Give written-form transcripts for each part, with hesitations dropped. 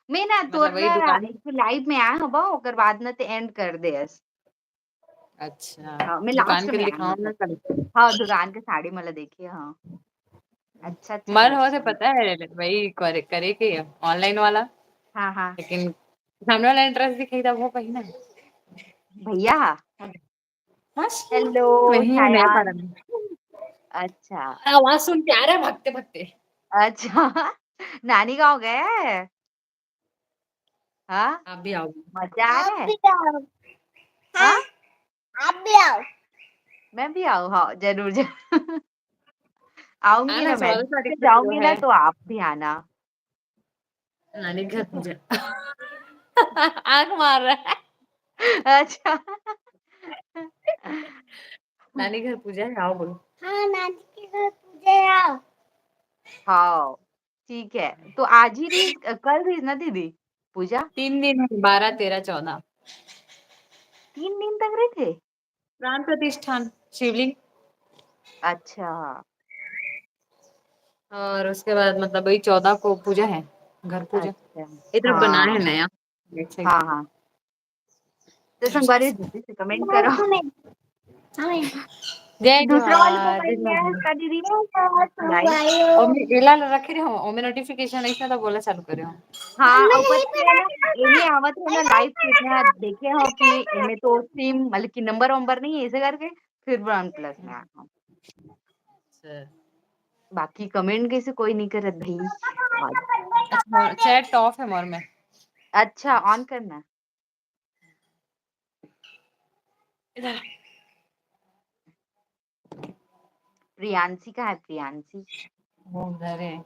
मैं ना मतलब तोर वही दुकान। एक लाइव में आया हबा ओकर बाद न ते एंड कर देस। अच्छा, हाँ, मैं दुकान लास्ट के में आया दिखाओ ना मतलब। कल। हाँ, दुकान के साड़ी मला देखिए हाँ। अच्छा मन हो तो कलेक्शन। पता है वही करे के ऑनलाइन वाला, हाँ, हाँ। लेकिन सामने वाला इंटरेस्ट दिखाई था वो कहीं ना। भैया बस हेलो वही है नया सायान। पारा में। अच्छा, आवाज सुन के आ रहा है भागते भागते। अच्छा नानी गाँव गए हैं? हाँ, आप भी आओ। मज़ा आ आप रहा है? भी आओ। हाँ, हाँ, आप भी आओ। मैं भी आऊँ? हाँ, ज़रूर आऊँगी आना ना मैं। 14 तारीख फिर को जो जाऊँगी है ना तो आप भी आना। नानी के घर ठीक है? पूजा। आंख मार रहा है। अच्छा। नानी घर पूजा है, आओ बोलो। हाँ, नानी के घर पूजे आओ। हाँ, ठीक है। तो आज ही रही कल रही ना दीदी पूजा? 3 दिन है, 12, 13, 14। 3 दिन तक रहे थे? प्राण प्रतिष्ठान शिवलिंग। अच्छा, और उसके बाद मतलब वही 14 को पूजा है, घर पूजा। अच्छा। इधर बना है हाँ, नया बैक साइड। हाँ, हाँ। तो संगवारी जल्दी से कमेंट हमें करो। हमें हमें जय दूसरा वाले को जोहार जय कहीं गया है जोहार। इसका दीदी? लाइव? और मैं एला रखे रहो और मैं नोटिफिकेशन ऐसा तो बोला चालू करे हो। हाँ, हमें ऊपर नहीं से पता। ना एमे आवत है ना लाइव कितना देखे हो कि एमे तो सिम मतलब कि नंबर वंबर नहीं है ऐसे करके फिर वन प्लस में आया हूँ। अच्छा, बाकी कमेंट कैसे कोई नहीं करत भाई आज। अच्छा चैट ऑफ है मोर में। अच्छा ऑन करना। इधर प्रियांशी का है प्रियांशी। वो उधर है।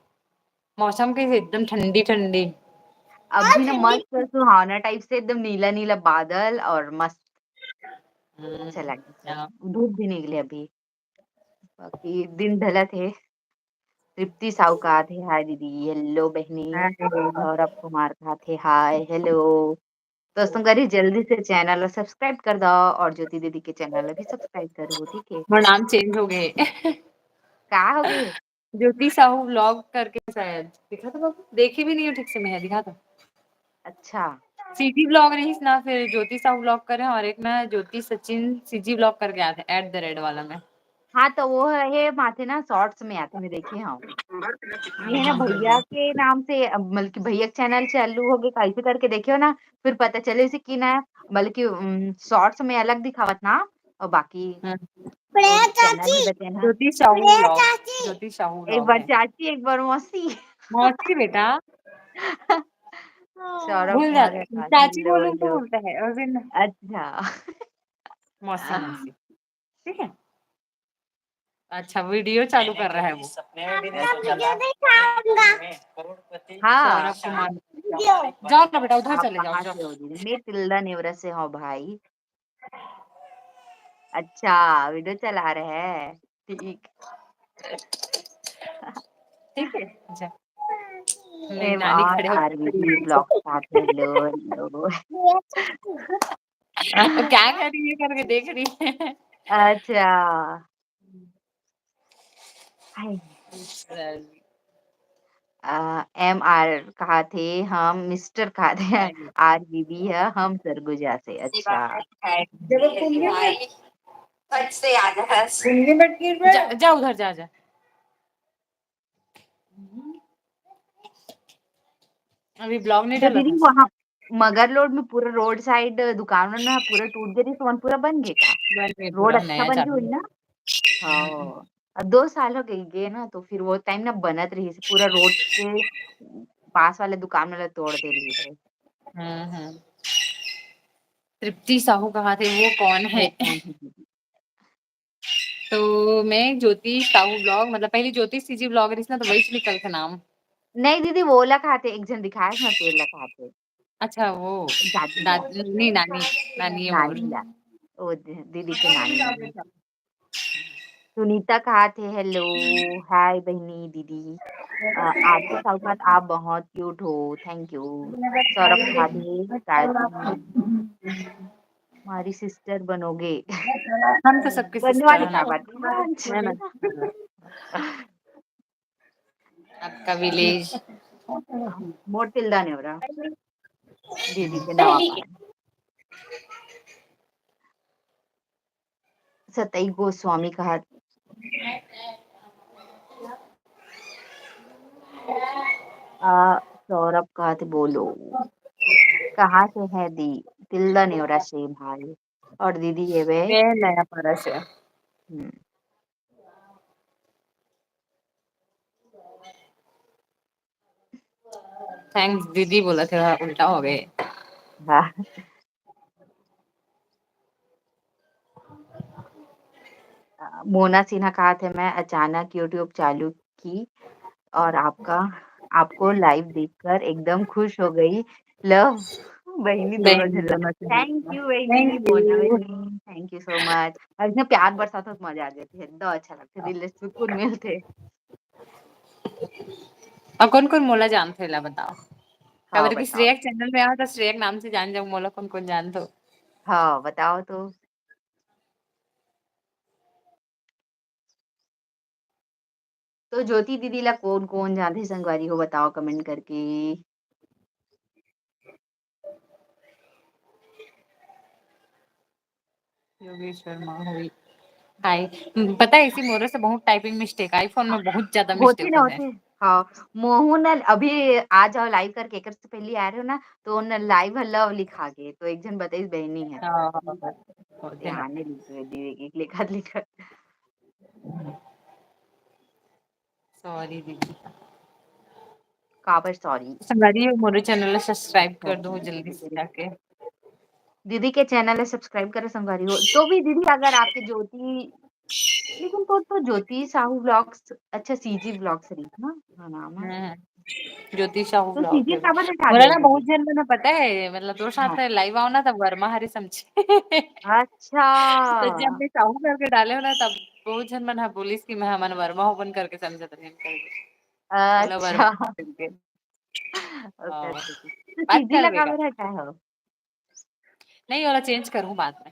मौसम कैसे एकदम ठंडी ठंडी। अभी ना मस्त सुहावना टाइप से एकदम नीला नीला बादल और मस्त अच्छा लगे चलो। सब धूप भी निकले अभी। बाकी दिन ढला थे। तृप्ति साहू कहा थे हाय दीदी हेलो बहनी। हाय। सौरभ कुमार कहा थे हाय हेलो। दोस्तों करी जल्दी से चैनल सब्सक्राइब कर दो और ज्योति दीदी के चैनल भी सब्सक्राइब करो ठीक है। और नाम चेंज हो गए। क्या हो गए? ज्योति साहू व्लॉग करके शायद दिखा था बाबू, देखी भी नहीं हो ठीक से मैं दिखा था। अच्छा सीजी व्लॉग रही ना, फिर ज्योति साहू व्लॉग करे और एक ना ज्योति सचिन सीजी व्लॉग करके आते @the वाला में। हाँ तो वो है माथे ना शॉर्ट्स में आते मैं देखे हाँ। ये है ना भैया के नाम से मतलब कि भैया चैनल चालू हो गए कैसे करके देखे हो ना फिर पता चले से कि ना बल्कि शॉर्ट्स में अलग दिखावत ना और बाकी हाँ, तो प्रिया चैनल चाची, भी बते ना। ज्योति साहू प्रिया व्लॉग। चाची। ज्योति साहू एक व्लॉग बार है। चाची एक बार मौसी। मौसी बेटा सौरभ भूल कुमार जाता का है, कहा चाची हेलो बोलूं तो हेलो। बोलता है और फिर अच्छा मौसी मौसी। ठीक है। अच्छा वीडियो चालू कर रहा है वो। आपका अच्छा वीडियो दिखाऊंगा। हाँ सौरभ कुमार। वीडियो। जाओ ना बेटा उधर आप चले जाओ कहाँ जाओ। से हो दीदी मैं तिल्दा नेवरा से हूँ भाई। अच्छा वीडियो चला रहे हैं ठीक। ठीक है। अच्छा मेरी एम नानी आर खड़े आर वी होकर डी ब्लॉग साथ हेलो हेलो। प्रिया चाची। वो क्या कर रही है करके देख रही है। अच्छा हाय। एम आर कहा थे हम मिस्टर कहा थे आर बी बी है हम सरगुजा से अच्छा। जब वो कुंगे में फट से आ जा कुंगे में जा उधर जा जा। अभी ब्लॉग नहीं तो डाला दीदी था। वहाँ मगर रोड में पूरा रोड साइड दुकान ना पूरा टूट गई तो पूरा बन गए का? बन गई रोड पूरा अच्छा नया बन गई चालू। हुई ना? हाँ अब 2 साल हो गए ना तो फिर वो टाइम ना बनत रही पूरा रोड के पास वाले दुकान वाले तोड़ दे रही थे। हम्म। तृप्ति साहू कहाँ थे वो कौन है? वो कौन है दीदी? तो मैं ज्योति साहू ब्लॉग मतलब पहले ज्योति सीजी ब्लॉग रही थी ना तो वही से निकल के नाम। नहीं दीदी वो लखाते एक जन दिखाया था ना तेल लखाते अच्छा वो दादी ला दादी नानी नानी है मोर। नानी ला वो दीदी के नानी है। सुनीता कहा थे हेलो हाय बहनी दीदी। आरती साहूकार आप बहुत क्यूट हो थैंक यू। सौरभ कहा थे शायद तुम हमारी सिस्टर बनोगे। हम तो सबके बनने सिस्टर वाली हैं क्या ना। बात है ना। है। आपका विलेज मोर तिल्दा नहीं हो रहा दीदी के नवा पान सतई गोस्वामी कहा सौरभ कहा थे बोलो कहाँ से है दी तिल्दा नहीं हो रहा से भाई और दीदी है वे ये नया परस है। हम्म, थैंक्स दीदी बोला था उल्टा हो गए। हाँ मोना सिन्हा कहा थे मैं अचानक यूट्यूब चालू की और आपको लाइव देखकर एकदम खुश हो गई लव बहनी दोनों बहन झल्ला दोनों थैंक यू बहनी थैंक मोना यू। बहनी थैंक यू सो मच और इसमें प्यार बरसा तो मजा आ जाती है एकदम अच्छा लगता है दिल से सुकून मिलते और कौन कौन मोला जानते ला बताओ। हाँ खबर की बताओ श्रेयक चैनल में आओ तो श्रेयक नाम से जान जाओ मोला कौन कौन जान दो। हाँ बताओ तो ज्योति दीदी ला कौन कौन जानते संगवारी हो बताओ कमेंट करके योगेश शर्मा हुई हाय। पता है इसी मोरे से बहुत टाइपिंग मिस्टेक आईफोन में बहुत ज्यादा होते मिस्टेक ना होते हैं। होते हाँ मोहू न अभी आ जाओ लाइव करके एक से पहले आ रहे हो ना तो न लाइव लव लिखा के तो एक जन बताइस बहनी है हाँ होते ना। ध्यान नहीं लिखे दीदी एक लिखत लिखत सॉरी दीदी। काबर सॉरी संगारी मोरे चैनल सब्सक्राइब अच्छा कर दो जल्दी से जाके। दीदी के चैनल है सब्सक्राइब करो संगवारी हो तो भी दीदी अगर आपके ज्योति लेकिन तो ज्योति साहू ब्लॉग्स अच्छा सीजी ब्लॉग्स रही ना हाँ नाम है ज्योति साहू तो ब्लॉग सीजी है। काबर हटा बोला दिया ना बहुत दीदी जन मैंने पता है मतलब तो हाँ साथ लाइव आओ ना तब वर्मा हरी समझे। अच्छा तो जब मैं साहू करके डाले हो ना तब बहुत जन मन पुलिस की मैं मन वर्मा ओपन करके समझत रहे करके। बोला अच्छा वर्मा करके। ओके हाँ तो बात सीजी कर ला बेगा। काबर हटा हो नहीं वाला चेंज करूँ बाद में।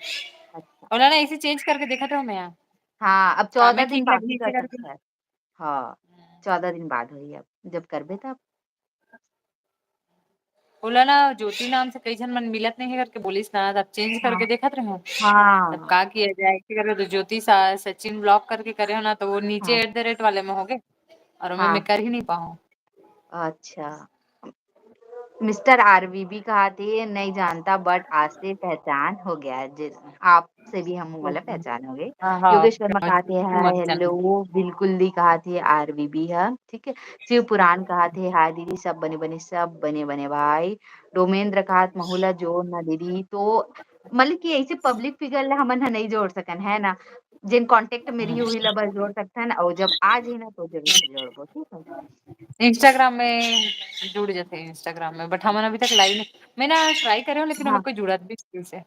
अच्छा बोला ना इसे चेंज करके देखा था मैं यहाँ। हाँ अब काम 14 दिन ठीक बाकी लगी कर इसे करके। सकता है हाँ 14 दिन बाद हुई अब जब करबे तब बोला ना ज्योति नाम से कई जन मन मिलत नहीं है करके पुलिस ना तब चेंज करके हाँ देखत रहे। तब हाँ का किया जाए ऐसे करे तो ज्योति सचिन ब्लॉक करके करे हो ना तो वो नीचे हाँ @ वाले में हो गए और मैं हाँ कर ही नहीं पाऊँ। अच्छा मिस्टर आरवीबी कहा थे नहीं जानता बट आज से पहचान हो गया आपसे भी हम वाला पहचान हो गए हाँ हाँ योगेश वर्मा समझ कहा थे हाय मत जाना। हेलो बिल्कुल दी कहा थे आरवीबी है ठीक है शिव पुराण कहा थे हाय दीदी सब बने बने भाई डोमेंद्र कहा महुला जोड़ ना दीदी तो मतलब कि ऐसे पब्लिक फिगर ला हमन हा नहीं जोड़ सकन है ना जिन कांटेक्ट मेरी हुई ला बस जोड़ सकता है ना और जब आज ही ना तो जरूर से जोड़बो ठीक है इंस्टाग्राम में जुड़ जाते हैं इंस्टाग्राम में बट हमने अभी तक लाइव नहीं मैंने ट्राई करे हो लेकिन हमें हाँ कोई जुड़ा भी नहीं से।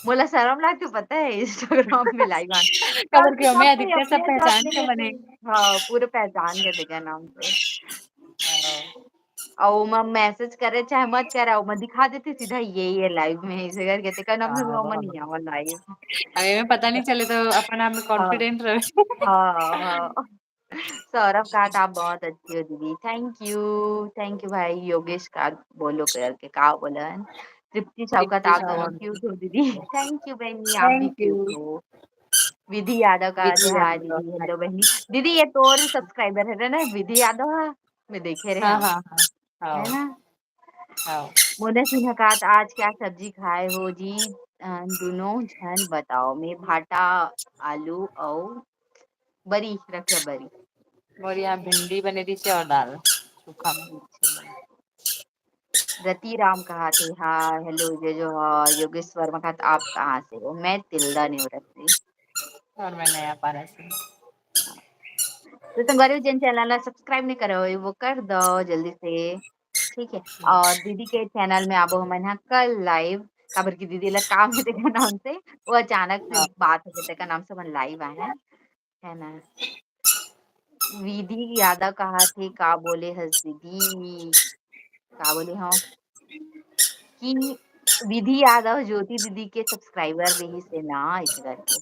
मोला शर्म लागती पता है इंस्टाग्राम में लाइव आना खबर सब क्यों मैं सब अधिकतर सब अपने से पहचान अपने के जैसे बने। हाँ पूरे पहचान के थे क्या नाम से और मैं मैसेज करे चाहे मत करे मैं दिखा देती सीधा ये लाइव में ऐसे करके तेका नाम से मैं नहीं आवा लाइव हमें पता नहीं चले तो अपने आप में हाँ कॉन्फिडेंट रहे। हाँ हाँ सौरभ कहा था आप बहुत अच्छी हो दीदी थैंक यू भाई योगेश का बोलो करके का बोला तृप्ति चौकत आप दोनों क्यूट हो दीदी थैंक यू बहनी आप भी थैंक क्यूट यू। हो विधि यादव कहा थे हाँ दीदी हेलो बहनी दीदी ये तो और सब्सक्राइबर है ना विधि यादव हाँ मैं देखे रहे हाँ हम हाँ हाँ है ना हाँ मोना सिन्हा कहा था आज क्या सब्जी खाए हो जी दोनों झन बताओ मैं भाटा आलू और बरी रखिया बरी और यहाँ भिंडी बने थी और दाल सूखा में। अच्छा रति राम कहा थे हाँ हेलो जे जो हाँ योगेश वर्मा कहा था आप कहाँ से हो मैं तिल्दा न्यूरत से और मैं नया पारा से। तो संगवारी जिन चैनल ला सब्सक्राइब नहीं करो वो कर दो जल्दी से ठीक है और दीदी के चैनल में आबो हम यहाँ कल लाइव काबर की दीदी ला काम है तेका नाम से वो अचानक से हाँ बात है तेका नाम से मन लाइव आए हैं है ना विधि यादव कहा थे का बोले हस दीदी का बोले हाँ कि विधि यादव ज्योति दीदी के सब्सक्राइबर रही से ना ऐसे करके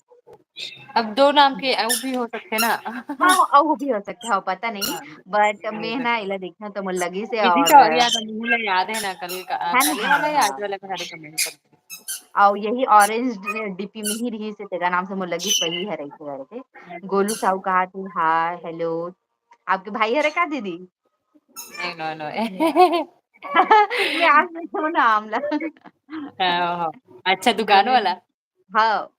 अब 2 नाम के और भी हो सकते ना। हाँ, वो भी हो सकता है, पता नहीं। हाँ, बट हो मैं ना सकता है। इला देखना तो मुझे लगी से किसी और का और याद मुझे याद है ना है ना? कल हाँ, वाला या आज हाँ। वाला का सारे कमेंट कर। और यही ऑरेंज डीपी में ही रही से तेरा नाम से मुझे लगी वही है रही करके। गोलू साहू कहा थी हाय हेलो। आपके भाई है रे का दीदी? नहीं नो नो। मैं आज नहीं हूँ ना आमला। हाँ, अच्छा दुकान वाला। डोमेन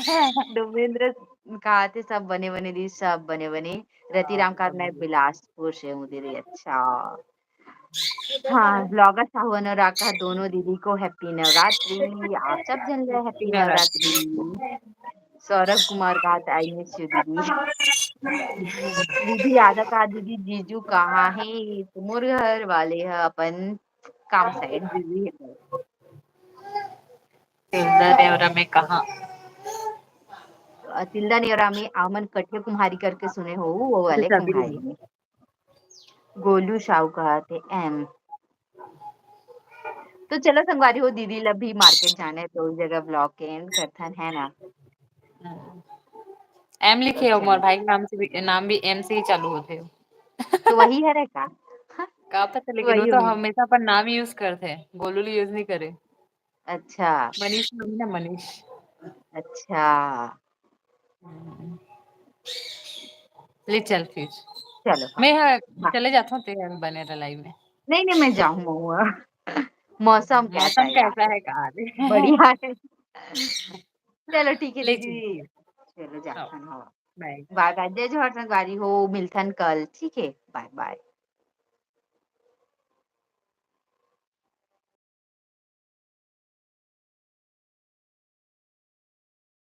हाँ, डोमेंद्र कहा थे सब बने बने दी सब बने बने। रतिराम का मैं बिलासपुर से हूँ दीदी। अच्छा हाँ, ब्लॉगर साहू अनुराग का दोनों दीदी को हैप्पी नवरात्रि। आप सब जन ले हैप्पी नवरात्रि। नवरात्रि। सौरभ कुमार कहा था आई मिस यू दीदी। निधि यादव कहा दीदी जीजू कहाँ है? तुमोर घर वाले है अपन काम साइड बिजी है। तिलदा देवरा में कहा। तिल्दा नेवरा में आमन कट्टे कुम्हारी करके सुने हो वो तो वाले चाबी ले कुम्हारी ली। में। गोलू साहू कहा थे एम। तो चलो संगवारी हो दीदी लब भी मार्केट जाने है तो उस जगह ब्लॉग के एंड करथन है ना। एम तो लिखे हो मोर चलो भाई के नाम भी एम से ही चालू होते हो। तो वही है रे का। हाँ, का पता लेकिन वो वही तो हुई। हमेशा अपन नाम यूज करते हैं गोलू यूज नहीं करे। अच्छा मनीष नाम है ना मनीष। अच्छा ले चल फिर। चलो हाँ मैं हाँ, हाँ। चले जाता हूँ तेरे बने रलाई में। नहीं नहीं मैं जाऊँ मौसम कैसा मौसम है यहाँ कैसा पे? है कहा दे। बढ़िया है। चलो ठीक है ले चल। दीदी। चलो हाँ, जाथन हाँ। बाय। बाय बाय जय जोहर संगवारी हो मिलथन कल ठीक है बाय बाय।